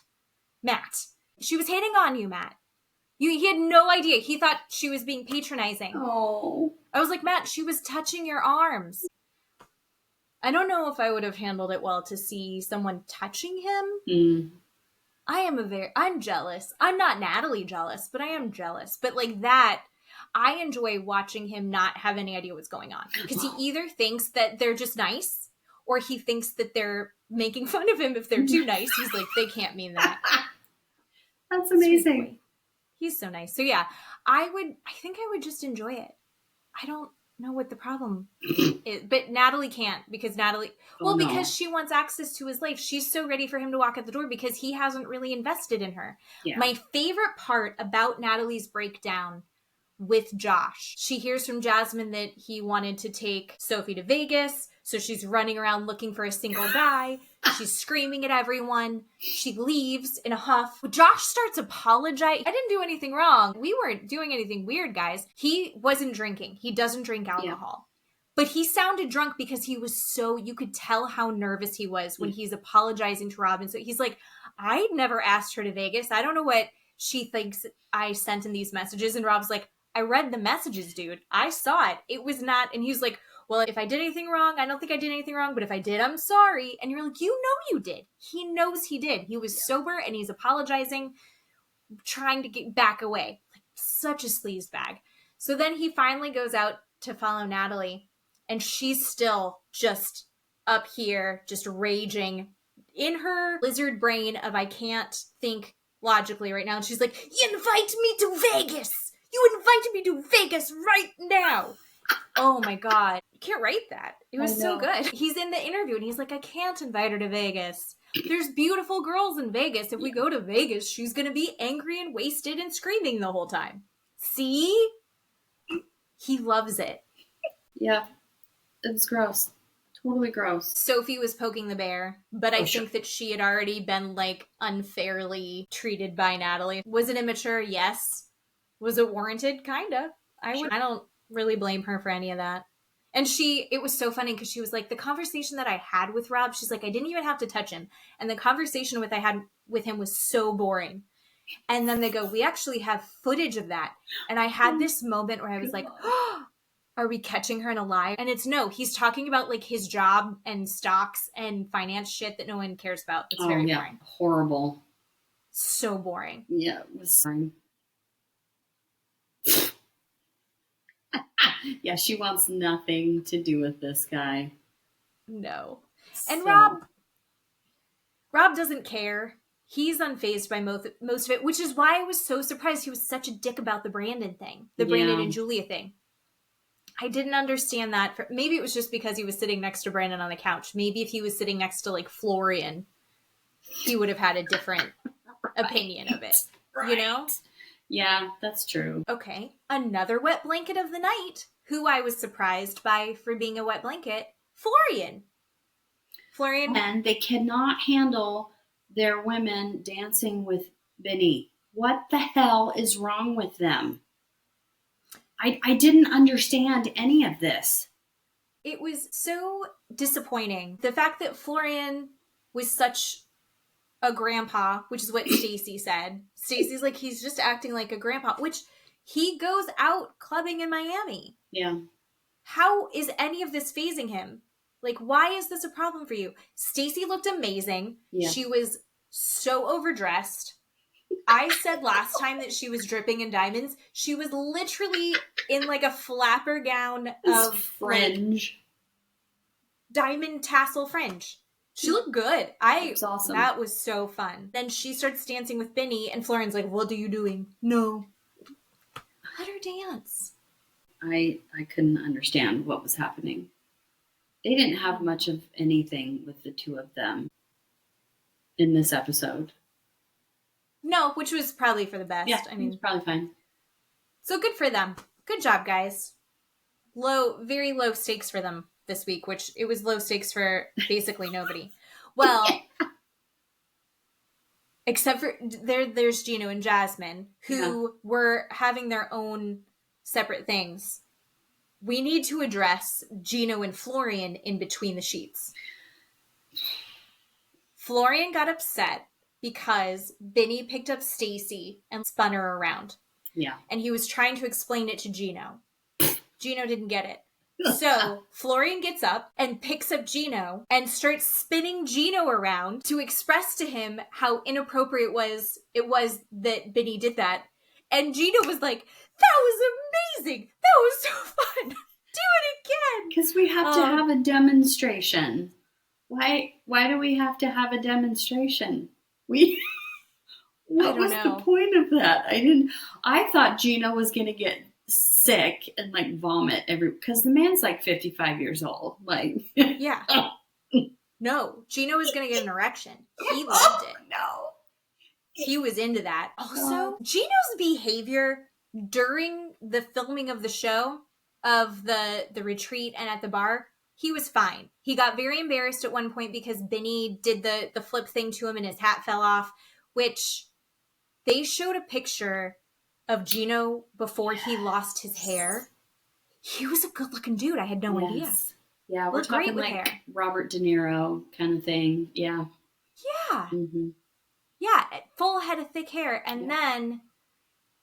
Matt. She was hating on you, Matt. He had no idea. He thought she was being patronizing. Oh. I was like, Matt, she was touching your arms. I don't know if I would have handled it well to see someone touching him. I'm jealous. I'm not Natalie jealous, but I am jealous. But like that, I enjoy watching him not have any idea what's going on. Because he either thinks that they're just nice, or he thinks that they're making fun of him if they're too nice. He's like, they can't mean that. That's amazing. He's so nice. So yeah, I think I would just enjoy it. I don't know what the problem is, but Natalie can't because because she wants access to his life. She's so ready for him to walk out the door because he hasn't really invested in her. Yeah. My favorite part about Natalie's breakdown with Josh, she hears from Jasmine that he wanted to take Sophie to Vegas. So she's running around looking for a single guy. She's screaming at everyone. She leaves in a huff. Josh starts apologizing. I didn't do anything wrong. We weren't doing anything weird, guys. He wasn't drinking. He doesn't drink alcohol. Yeah. But he sounded drunk because he was you could tell how nervous he was when he's apologizing to Rob. And so he's like, I never asked her to Vegas. I don't know what she thinks I sent in these messages. And Rob's like, I read the messages, dude. I saw it. It was not. And he's like, well, if I did anything wrong, I don't think I did anything wrong, but if I did, I'm sorry. And you're like, you know you did. He knows he did. He was sober and he's apologizing, trying to get back away. Like such a sleaze bag. So then he finally goes out to follow Natalie, and she's still just up here, just raging in her lizard brain of I can't think logically right now. And she's like, you invite me to Vegas. You invited me to Vegas right now. Oh my God. You can't write that. It was so good. He's in the interview and he's like, I can't invite her to Vegas. There's beautiful girls in Vegas. If we go to Vegas, she's going to be angry and wasted and screaming the whole time. See? He loves it. Yeah. It was gross. Totally gross. Sophie was poking the bear, but I think that she had already been like unfairly treated by Natalie. Was it immature? Yes. Was it warranted? Kinda. I don't really blame her for any of that. And it was so funny because she was like, the conversation that I had with Rob, she's like, I didn't even have to touch him. And the conversation I had with him was so boring. And then they go, we actually have footage of that. And I had this moment where I was like, oh, are we catching her in a lie? And it's no, he's talking about like his job and stocks and finance shit that no one cares about. It's very boring. Horrible. So boring. Yeah, it was boring. Yeah, she wants nothing to do with this guy. No. And Rob doesn't care. He's unfazed by most of it, which is why I was so surprised he was such a dick about the Brandon thing. The Brandon and Julia thing. I didn't understand that. Maybe it was just because he was sitting next to Brandon on the couch. Maybe if he was sitting next to like Florian, he would have had a different opinion of it. Right. You know? Yeah, that's true. Okay. Another wet blanket of the night, who I was surprised by for being a wet blanket, Florian. And they cannot handle their women dancing with Benny. What the hell is wrong with them? I didn't understand any of this. It was so disappointing. The fact that Florian was such a grandpa, which is what Stacy said. Stacy's like, he's just acting like a grandpa, which He goes out clubbing in Miami. Yeah. How is any of this phasing him? Like, why is this a problem for you? Stacey looked amazing. Yeah. She was so overdressed. I said last time that she was dripping in diamonds. She was literally in like a flapper gown of fringe. Like, diamond tassel fringe. She looked good. It was awesome. That was so fun. Then she starts dancing with Benny, and Florian's like, "What are you doing?" No. Let her dance. I couldn't understand what was happening. They didn't have much of anything with the two of them in this episode. No, which was probably for the best. Yeah, I mean, it's probably fine. So good for them. Good job, guys. Very low stakes for them this week, which it was low stakes for basically nobody. Well, except for there's Gino and Jasmine, who were having their own separate things. We need to address Gino and Florian in between the sheets. Florian got upset because Benny picked up Stacey and spun her around. Yeah. And he was trying to explain it to Gino. Gino didn't get it. So Florian gets up and picks up Gino and starts spinning Gino around to express to him how inappropriate it was that Benny did that. And Gino was like, "That was amazing. That was so fun. Do it again." Because we have to have a demonstration. Why do we have to have a demonstration? What was the point of that? I thought Gino was going to get sick and like vomit because the man's like 55 years old. Like, yeah. No, Gino was going to get an erection. He loved it. No. He was into that. Also, Gino's behavior during the filming of the show, of the retreat and at the bar, he was fine. He got very embarrassed at one point because Benny did the flip thing to him and his hat fell off, which they showed a picture of Gino before he lost his hair. He was a good-looking dude. I had no idea. Yeah, we're talking like hair. Robert De Niro kind of thing. Yeah. Yeah. Mm-hmm. Yeah, full head of thick hair. And then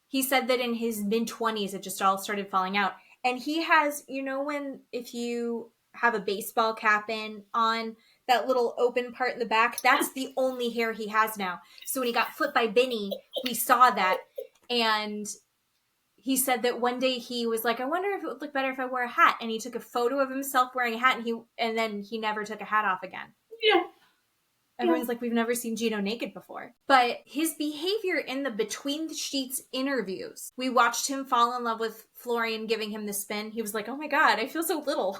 he said that in his mid-20s, it just all started falling out. And he has, if you have a baseball cap on that little open part in the back, that's the only hair he has now. So when he got flipped by Benny, we saw that. And he said that one day he was like, "I wonder if it would look better if I wore a hat." And he took a photo of himself wearing a hat, and then he never took a hat off again. Yeah. Everyone's like, "We've never seen Gino naked before." But his behavior in the Between the Sheets interviews, we watched him fall in love with Florian giving him the spin. He was like, "Oh my God, I feel so little."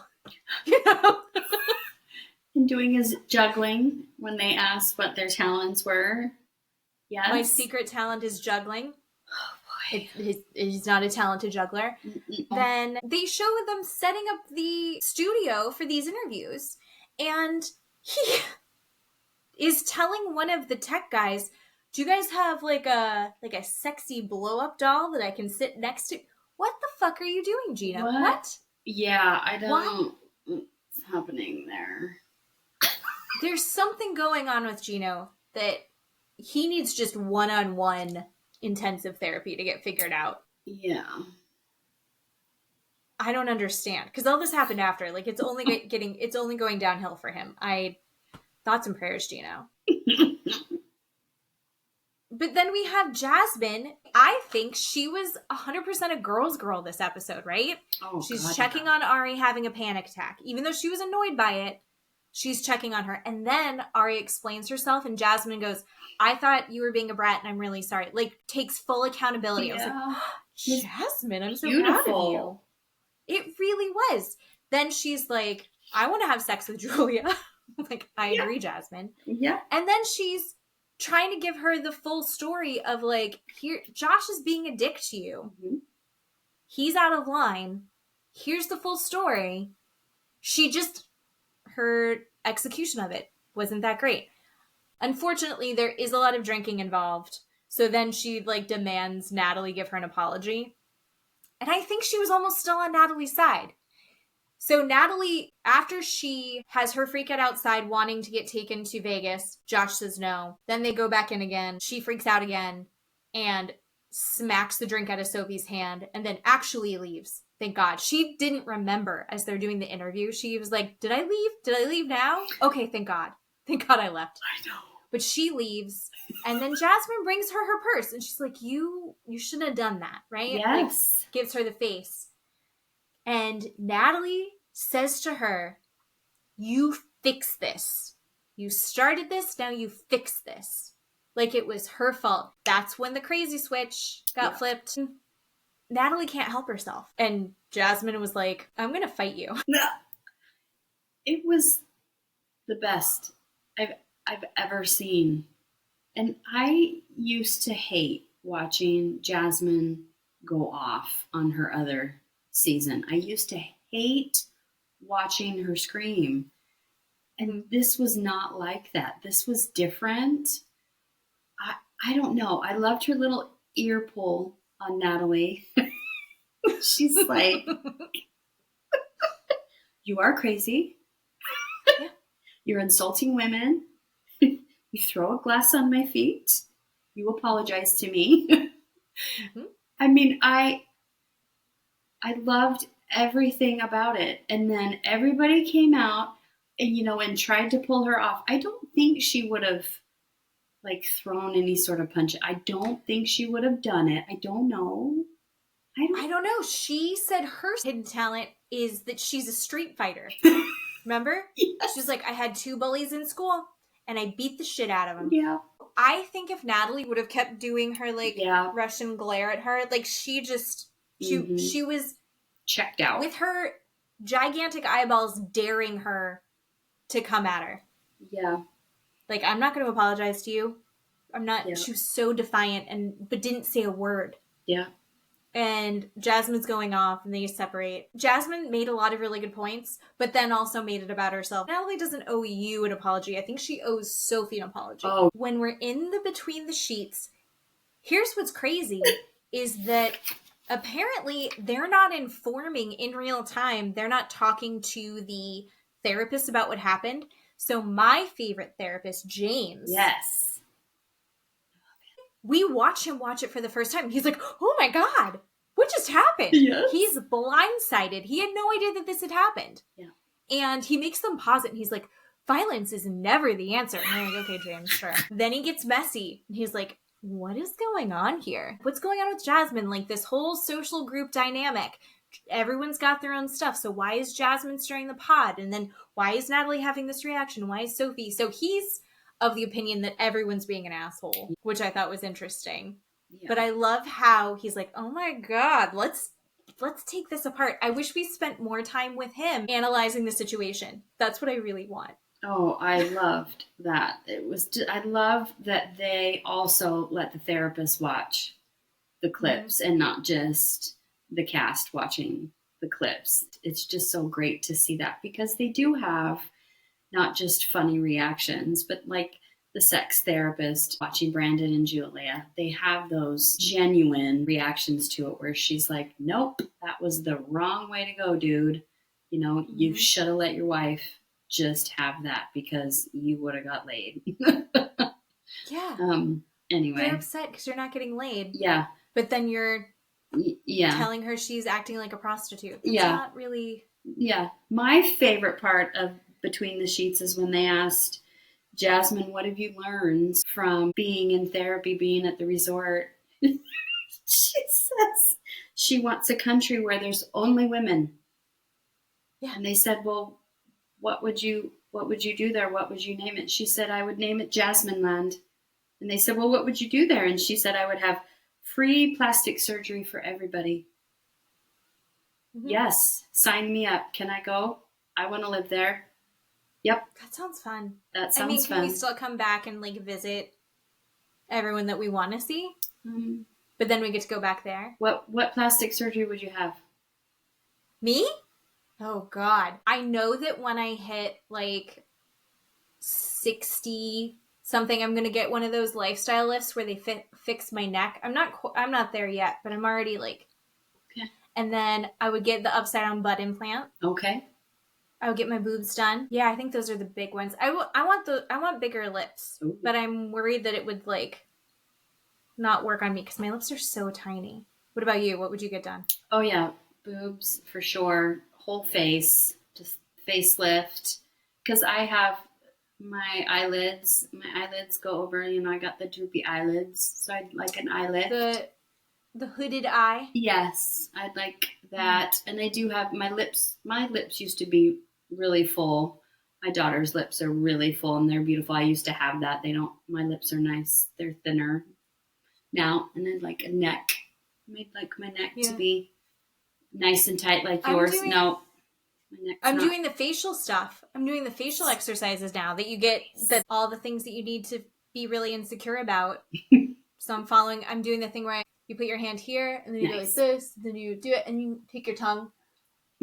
And doing his juggling when they asked what their talents were. Yes. My secret talent is juggling. He's not a talented juggler. Mm-mm. Then they show them setting up the studio for these interviews. And he is telling one of the tech guys, "Do you guys have like a sexy blow-up doll that I can sit next to?" What the fuck are you doing, Gino? What? Yeah, I don't... What's happening there? There's something going on with Gino that he needs just one-on-one intensive therapy to get figured out. Yeah. I don't understand. Because all this happened after. Like, it's only going downhill for him. Thoughts and prayers, Gino. But then we have Jasmine. I think she was 100% a girl's girl this episode, right? Oh, she's checking on Ari having a panic attack. Even though she was annoyed by it, she's checking on her. And then Ari explains herself and Jasmine goes, "I thought you were being a brat and I'm really sorry." Like, takes full accountability. Yeah. I was like, oh, Jasmine, I'm so proud of you. It really was. Then she's like, "I want to have sex with Julia." Like, I agree, Jasmine. Yeah. And then she's trying to give her the full story of like, here, Josh is being a dick to you. Mm-hmm. He's out of line. Here's the full story. Her execution of it wasn't that great. Unfortunately, there is a lot of drinking involved. So then she like demands Natalie give her an apology. And I think she was almost still on Natalie's side. So Natalie, after she has her freak out outside wanting to get taken to Vegas, Josh says no. Then they go back in again. She freaks out again. And smacks the drink out of Sophie's hand, and then actually leaves. Thank God. She didn't remember as they're doing the interview. She was like, did I leave? Did I leave now? Okay, thank God. Thank God I left. I know. But she leaves, and then Jasmine brings her purse, and she's like, you shouldn't have done that, right? Yes. Like, gives her the face. And Natalie says to her, you fix this. You started this, now you fix this. Like it was her fault. That's when the crazy switch got flipped. Natalie can't help herself. And Jasmine was like, I'm going to fight you. It was the best I've ever seen. And I used to hate watching Jasmine go off on her other season. I used to hate watching her scream. And this was not like that. This was different. I don't know. I loved her little ear pull on Natalie. She's like, you are crazy. Yeah. You're insulting women. You throw a glass on my feet. You apologize to me. Mm-hmm. I mean, I loved everything about it. And then everybody came out and, and tried to pull her off. I don't think she would have like thrown any sort of punch. I don't think she would have done it. I don't know. I don't know. She said her hidden talent is that she's a street fighter. Remember? Yes. She was like, I had 2 bullies in school and I beat the shit out of them. Yeah. I think if Natalie would have kept doing her like Russian glare at her, like she was checked out with her gigantic eyeballs daring her to come at her. Yeah. Like, I'm not going to apologize to you. I'm not. Yeah. She was so defiant but didn't say a word. Yeah. And Jasmine's going off and they separate. Jasmine made a lot of really good points, but then also made it about herself. Natalie doesn't owe you an apology. I think she owes Sophie an apology. Oh. When we're in the between the sheets, here's what's crazy is that apparently they're not informing in real time. They're not talking to the therapist about what happened. So my favorite therapist, James. Yes. We watch him watch it for the first time. He's like, oh my God, what just happened? Yes. He's blindsided. He had no idea that this had happened. Yeah. And he makes them pause it and he's like, violence is never the answer. And I'm like, okay, James, sure. Then he gets messy. And he's like, what is going on here? What's going on with Jasmine? Like this whole social group dynamic. Everyone's got their own stuff. So why is Jasmine stirring the pot? And then why is Natalie having this reaction? Why is Sophie? So he's of the opinion that everyone's being an asshole, which I thought was interesting. Yeah. But I love how he's like, oh my God, let's take this apart. I wish we spent more time with him analyzing the situation. That's what I really want. Oh, I loved that. I love that they also let the therapist watch the clips and not just the cast watching the clips. It's just so great to see that because they do have not just funny reactions, but like the sex therapist watching Brandon and Julia, they have those genuine reactions to it where she's like, nope, that was the wrong way to go, dude. You should have let your wife just have that because you would have got laid. Yeah. Anyway. They're upset because you're not getting laid. Yeah. But then you're telling her she's acting like a prostitute. That's not really... Yeah. My favorite part of Between the Sheets is when they asked Jasmine, what have you learned from being in therapy, being at the resort? She says she wants a country where there's only women. Yeah. And they said, well, what would you do there? What would you name it? She said, I would name it Jasmine Land. And they said, well, what would you do there? And she said, I would have free plastic surgery for everybody. Mm-hmm. Yes. Sign me up. Can I go? I want to live there. Yep. That sounds fun. That sounds fun. Can we still come back and like visit everyone that we want to see? Mm-hmm. But then we get to go back there. What plastic surgery would you have? Me? Oh God. I know that when I hit like 60 something, I'm going to get one of those lifestyle lifts where they fix my neck. I'm not there yet, but I'm already like, okay. And then I would get the upside down butt implant. Okay. I would get my boobs done. Yeah, I think those are the big ones. I want bigger lips, but I'm worried that it would like not work on me because my lips are so tiny. What about you? What would you get done? Oh yeah, boobs for sure. Whole face, just facelift. Because I have my eyelids. My eyelids go over. I got the droopy eyelids, so I'd like an eyelift. The hooded eye. Yes, I'd like that. And I do have my lips. My lips used to be really full. My daughter's lips are really full and they're beautiful. I used to have that. They don't. My lips are nice. They're thinner now. And then like a neck. I made like my neck to be nice and tight like yours. No, my neck's I'm not. doing the facial stuff. I'm doing the facial exercises now that you get all the things that you need to be really insecure about. So I'm doing the thing where you put your hand here and then you go like this, then you do it and you take your tongue.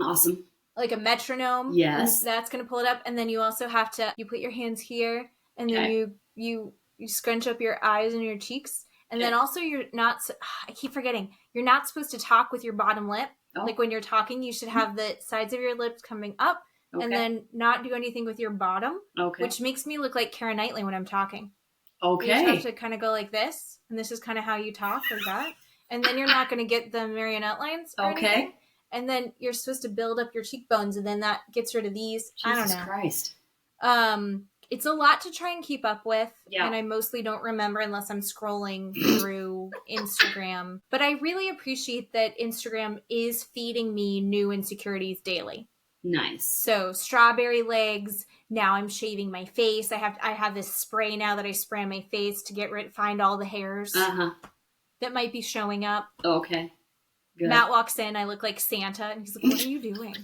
Awesome. Like a metronome. Yes. And that's going to pull it up. And then you also have to, you put your hands here and then you scrunch up your eyes and your cheeks. And then also I keep forgetting, you're not supposed to talk with your bottom lip. Oh. Like when you're talking, you should have the sides of your lips coming up and then not do anything with your bottom. Okay. Which makes me look like Keira Knightley when I'm talking. Okay. You just have to kind of go like this. And this is kind of how you talk, like that. And then you're not going to get the marionette lines or anything. And then you're supposed to build up your cheekbones, and then that gets rid of these. I don't know. Jesus Christ. It's a lot to try and keep up with, and I mostly don't remember unless I'm scrolling through Instagram. But I really appreciate that Instagram is feeding me new insecurities daily. Nice. So strawberry legs. Now I'm shaving my face. I have this spray now that I spray on my face to find all the hairs that might be showing up. Okay. Good. Matt walks in. I look like Santa, and he's like, "What are you doing?"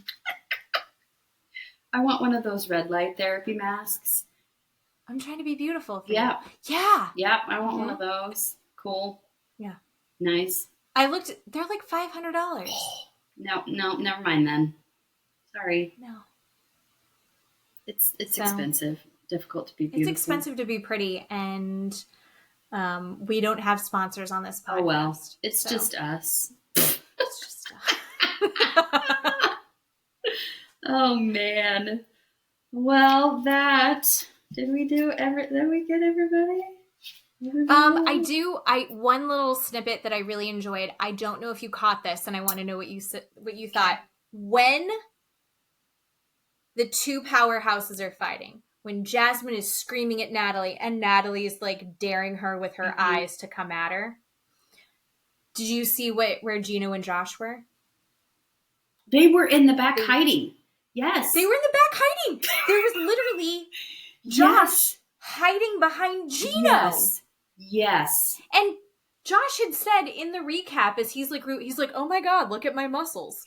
I want one of those red light therapy masks. I'm trying to be beautiful. Yeah. Yeah. Yeah. I want one of those. Cool. Yeah. Nice. They're like $500. No, never mind then. Sorry. No. It's expensive. Difficult to be beautiful. It's expensive to be pretty, and we don't have sponsors on this podcast. Oh well. It's just us. It's just us. Oh man. Well, did we get everybody? One little snippet that I really enjoyed. I don't know if you caught this, and I want to know what you thought. When the two powerhouses are fighting, when Jasmine is screaming at Natalie, and Natalie is like daring her with her eyes to come at her. Did you see where Gino and Josh were? They were in the back hiding. Yes. They were in the back hiding. There was literally Josh hiding behind Gino. Yes. And Josh had said in the recap as he's like, "Oh my God, look at my muscles."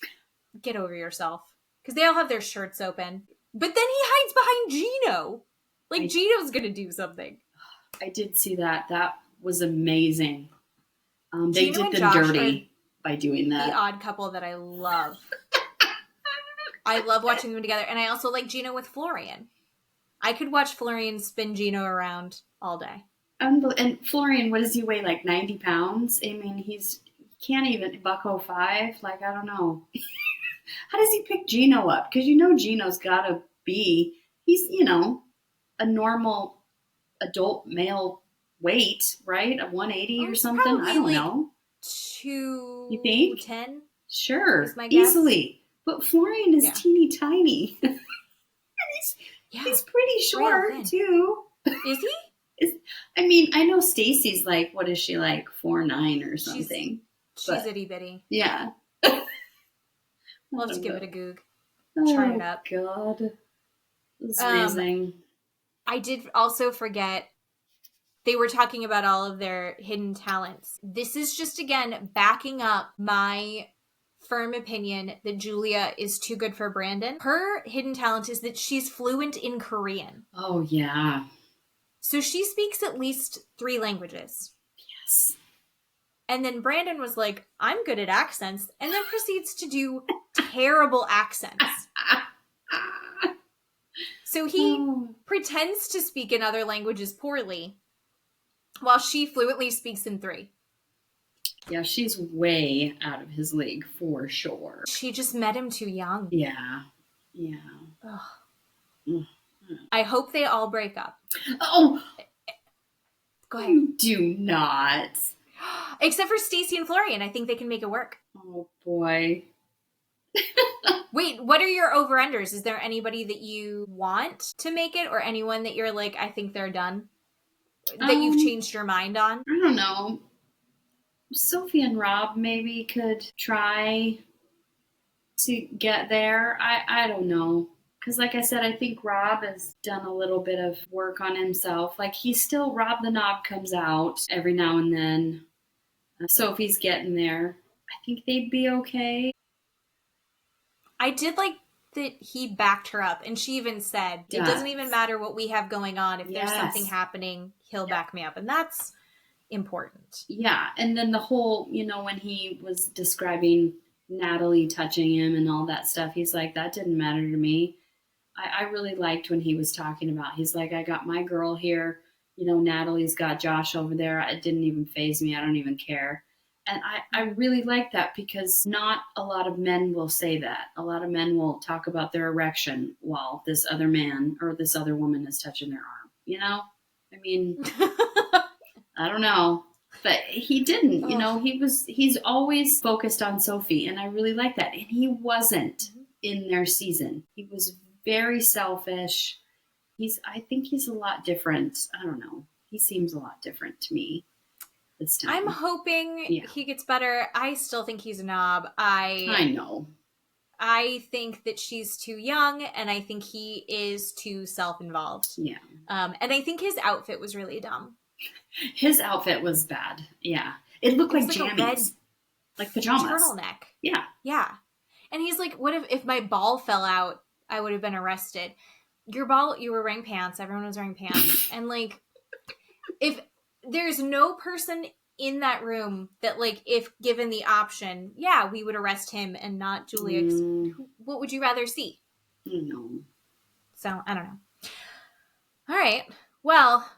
Get over yourself. Because they all have their shirts open. But then he hides behind Gino. Like Gino's going to do something. I did see that. That was amazing. They Gino did them dirty by doing that. The odd couple that I love. I love watching them together. And I also like Gino with Florian. I could watch Florian spin Gino around all day. And Florian, what does he weigh? Like 90 pounds? I mean, he can't even $105. Like, I don't know. How does he pick Gino up? Because Gino's got to be, he's, a normal adult male weight, right? A 180 or something? I don't know. 210? You think? 10? Sure. Easily. But Florian is teeny tiny. And he's pretty short, too. Is he? I know Stacy's like, what is she like? 4'9" or something. She's itty bitty. Yeah. We'll have to give it a goog. Chart it up. God. It's amazing. I did also forget, they were talking about all of their hidden talents. This is just, again, backing up my firm opinion that Julia is too good for Brandon. Her hidden talent is that she's fluent in Korean. Oh, yeah. So she speaks at least 3 languages. Yes. And then Brandon was like, I'm good at accents, and then proceeds to do terrible accents. So he pretends to speak in other languages poorly, while she fluently speaks in 3. Yeah, she's way out of his league, for sure. She just met him too young. Yeah. I hope they all break up. Oh! Go ahead. You do not. Except for Stacy and Florian. I think they can make it work. Oh, boy. Wait, what are your over-unders? Is there anybody that you want to make it or anyone that you're like, I think they're done? That you've changed your mind on? I don't know. Sophie and Rob maybe could try to get there. I don't know. Because like I said, I think Rob has done a little bit of work on himself. Like he's still, Rob the Knob comes out every now and then. Sophie's getting there. I think they'd be okay. I did like that he backed her up. And she even said, it doesn't even matter what we have going on. If there's something happening, he'll back me up. And that's important. Yeah. And then the whole, when he was describing Natalie touching him and all that stuff, he's like, that didn't matter to me. I really liked when he was talking about, he's like, I got my girl here, Natalie's got Josh over there. It didn't even faze me. I don't even care. And I really like that because not a lot of men will say that. A lot of men will talk about their erection while this other man or this other woman is touching their arm, I mean, I don't know. But he didn't, he's always focused on Sophie. And I really like that. And he wasn't in their season. He was very selfish. I think he's a lot different. I don't know. He seems a lot different to me this time. I'm hoping he gets better. I still think he's a knob. I know. I think that she's too young, and I think he is too self-involved. Yeah. And I think his outfit was really dumb. His outfit was bad. Yeah. It looked like jammies. Like pajamas. Turtleneck. Yeah. Yeah. And he's like, what if my ball fell out? I would have been arrested. You were wearing pants. Everyone was wearing pants. And like, if there's no person in that room that like, if given the option, we would arrest him and not Julia. What would you rather see? No. So I don't know. All right. Well,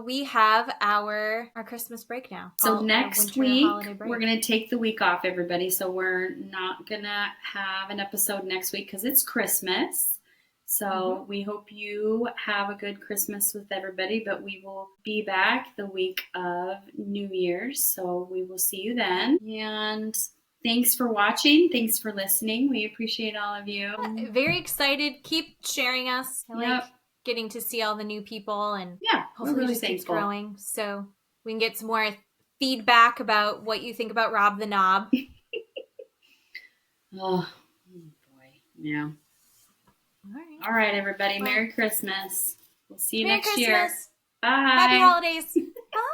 we have our Christmas break now. So next week, we're going to take the week off, everybody. So we're not going to have an episode next week because it's Christmas. So we hope you have a good Christmas with everybody, but we will be back the week of New Year's. So we will see you then. And thanks for watching. Thanks for listening. We appreciate all of you. Very excited. Keep sharing us. I like getting to see all the new people, and hopefully really it just keeps growing so we can get some more feedback about what you think about Rob the Knob. Oh boy. Yeah. All right, everybody. Merry Christmas. We'll see you next year. Bye. Happy holidays. Bye.